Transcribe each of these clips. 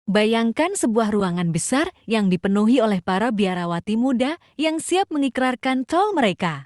Bayangkan sebuah ruangan besar yang dipenuhi oleh para biarawati muda yang siap mengikrarkan call mereka.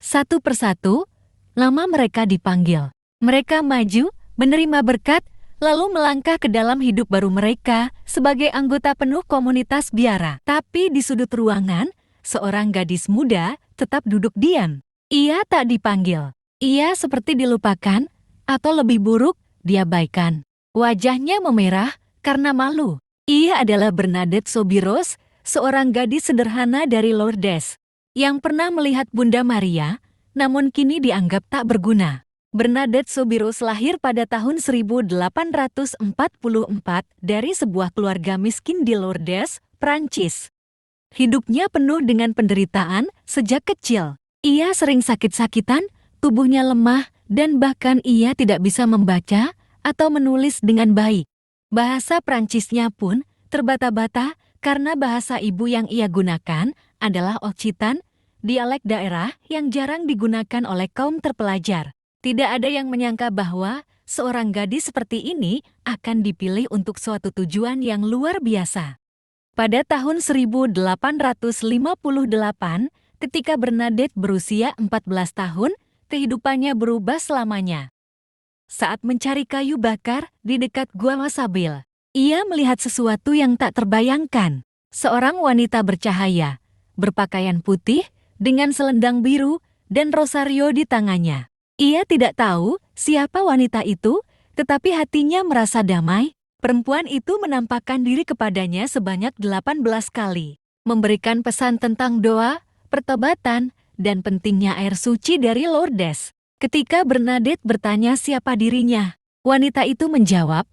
Satu persatu, lama mereka dipanggil. Mereka maju, menerima berkat, lalu melangkah ke dalam hidup baru mereka sebagai anggota penuh komunitas biara. Tapi di sudut ruangan, seorang gadis muda tetap duduk diam. Ia tak dipanggil. Ia seperti dilupakan, atau lebih buruk, diabaikan. Wajahnya memerah karena malu. Ia adalah Bernadette Sobiros, seorang gadis sederhana dari Lourdes, yang pernah melihat Bunda Maria, namun kini dianggap tak berguna. Bernadette Sobiros lahir pada tahun 1844 dari sebuah keluarga miskin di Lourdes, Prancis. Hidupnya penuh dengan penderitaan sejak kecil. Ia sering sakit-sakitan, tubuhnya lemah, dan bahkan ia tidak bisa membaca atau menulis dengan baik. Bahasa Prancisnya pun terbata-bata karena bahasa ibu yang ia gunakan adalah Occitan, dialek daerah yang jarang digunakan oleh kaum terpelajar. Tidak ada yang menyangka bahwa seorang gadis seperti ini akan dipilih untuk suatu tujuan yang luar biasa. Pada tahun 1858, ketika Bernadette berusia 14 tahun, kehidupannya berubah selamanya. Saat mencari kayu bakar di dekat Gua Masabil, ia melihat sesuatu yang tak terbayangkan. Seorang wanita bercahaya, berpakaian putih, dengan selendang biru dan rosario di tangannya. Ia tidak tahu siapa wanita itu, tetapi hatinya merasa damai. Perempuan itu menampakkan diri kepadanya sebanyak 18 kali, memberikan pesan tentang doa, pertobatan, dan pentingnya air suci dari Lourdes. Ketika Bernadette bertanya siapa dirinya, wanita itu menjawab,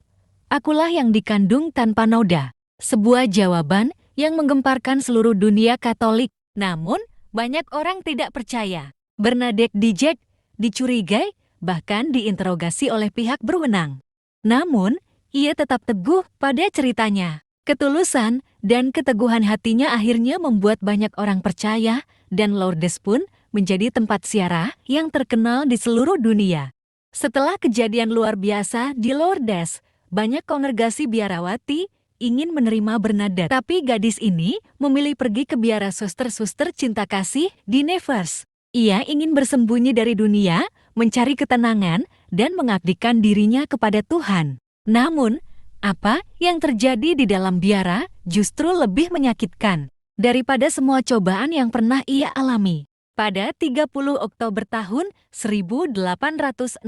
"Akulah yang dikandung tanpa noda." Sebuah jawaban yang menggemparkan seluruh dunia Katolik. Namun, banyak orang tidak percaya. Bernadette dijek, dicurigai, bahkan diinterogasi oleh pihak berwenang. Namun, ia tetap teguh pada ceritanya. Ketulusan dan keteguhan hatinya akhirnya membuat banyak orang percaya, dan Lourdes pun menjadi tempat ziarah yang terkenal di seluruh dunia. Setelah kejadian luar biasa di Lourdes, banyak kongregasi biarawati ingin menerima Bernadette. Tapi gadis ini memilih pergi ke biara suster-suster cinta kasih di Nevers. Ia ingin bersembunyi dari dunia, mencari ketenangan, dan mengabdikan dirinya kepada Tuhan. Namun, apa yang terjadi di dalam biara justru lebih menyakitkan daripada semua cobaan yang pernah ia alami. Pada 30 Oktober tahun 1867,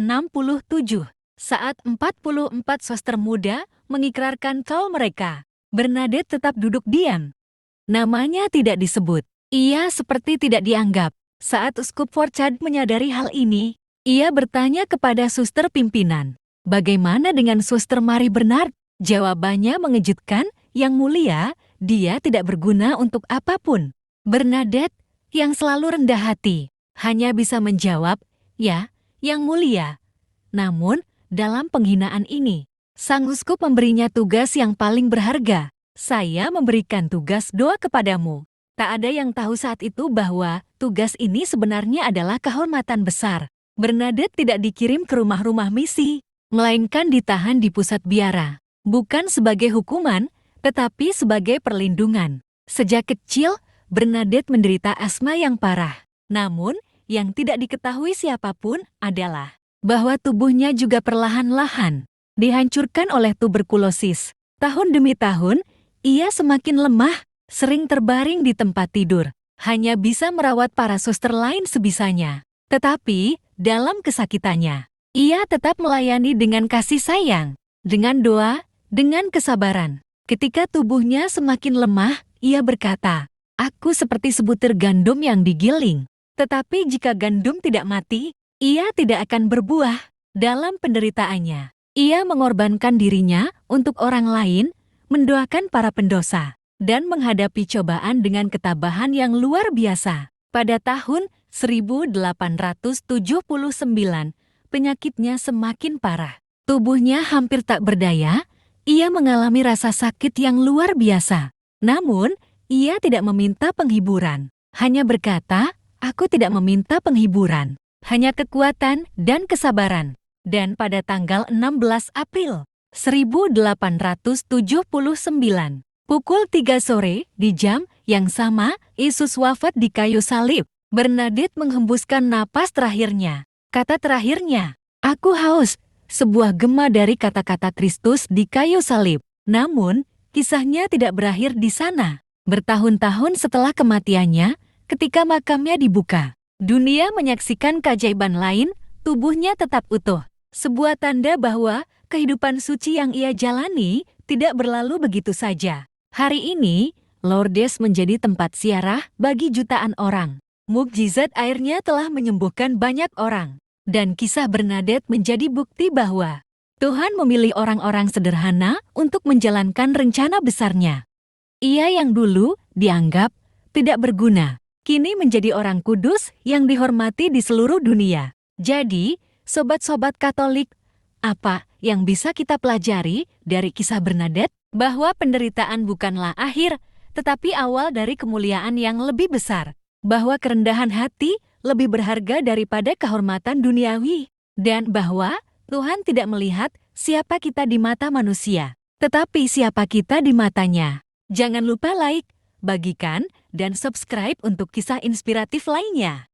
saat 44 suster muda mengikrarkan call mereka, Bernadette tetap duduk diam. Namanya tidak disebut. Ia seperti tidak dianggap. Saat Uskup Forchard menyadari hal ini, ia bertanya kepada suster pimpinan, "Bagaimana dengan Suster Marie Bernard?" Jawabannya mengejutkan, "Yang mulia, dia tidak berguna untuk apapun." Bernadette, yang selalu rendah hati, hanya bisa menjawab, "Ya, yang mulia." Namun, dalam penghinaan ini, sang uskup memberinya tugas yang paling berharga. "Saya memberikan tugas doa kepadamu." Tak ada yang tahu saat itu bahwa tugas ini sebenarnya adalah kehormatan besar. Bernadette tidak dikirim ke rumah-rumah misi, melainkan ditahan di pusat biara. Bukan sebagai hukuman, tetapi sebagai perlindungan. Sejak kecil, Bernadette menderita asma yang parah. Namun, yang tidak diketahui siapapun adalah bahwa tubuhnya juga perlahan-lahan dihancurkan oleh tuberkulosis. Tahun demi tahun, ia semakin lemah, sering terbaring di tempat tidur, hanya bisa merawat para suster lain sebisanya. Tetapi, dalam kesakitannya, ia tetap melayani dengan kasih sayang, dengan doa, dengan kesabaran. Ketika tubuhnya semakin lemah, ia berkata, "Aku seperti sebutir gandum yang digiling." Tetapi jika gandum tidak mati, ia tidak akan berbuah. Dalam penderitaannya, ia mengorbankan dirinya untuk orang lain, mendoakan para pendosa, dan menghadapi cobaan dengan ketabahan yang luar biasa. Pada tahun 1879, penyakitnya semakin parah. Tubuhnya hampir tak berdaya, ia mengalami rasa sakit yang luar biasa. Namun, ia tidak meminta penghiburan. Hanya berkata, "Aku tidak meminta penghiburan, hanya kekuatan dan kesabaran." Dan pada tanggal 16 April 1879. Pukul 3 sore, di jam yang sama, Yesus wafat di kayu salib. Bernadette menghembuskan napas terakhirnya. Kata terakhirnya, "Aku haus," sebuah gema dari kata-kata Kristus di kayu salib. Namun, kisahnya tidak berakhir di sana. Bertahun-tahun setelah kematiannya, ketika makamnya dibuka, dunia menyaksikan keajaiban lain, tubuhnya tetap utuh. Sebuah tanda bahwa kehidupan suci yang ia jalani tidak berlalu begitu saja. Hari ini, Lourdes menjadi tempat ziarah bagi jutaan orang. Mukjizat airnya telah menyembuhkan banyak orang. Dan kisah Bernadette menjadi bukti bahwa Tuhan memilih orang-orang sederhana untuk menjalankan rencana besarnya. Ia yang dulu dianggap tidak berguna, kini menjadi orang kudus yang dihormati di seluruh dunia. Jadi, sobat-sobat Katolik, apa yang bisa kita pelajari dari kisah Bernadette? Bahwa penderitaan bukanlah akhir, tetapi awal dari kemuliaan yang lebih besar. Bahwa kerendahan hati lebih berharga daripada kehormatan duniawi. Dan bahwa Tuhan tidak melihat siapa kita di mata manusia, tetapi siapa kita di matanya. Jangan lupa like, bagikan, dan subscribe untuk kisah inspiratif lainnya.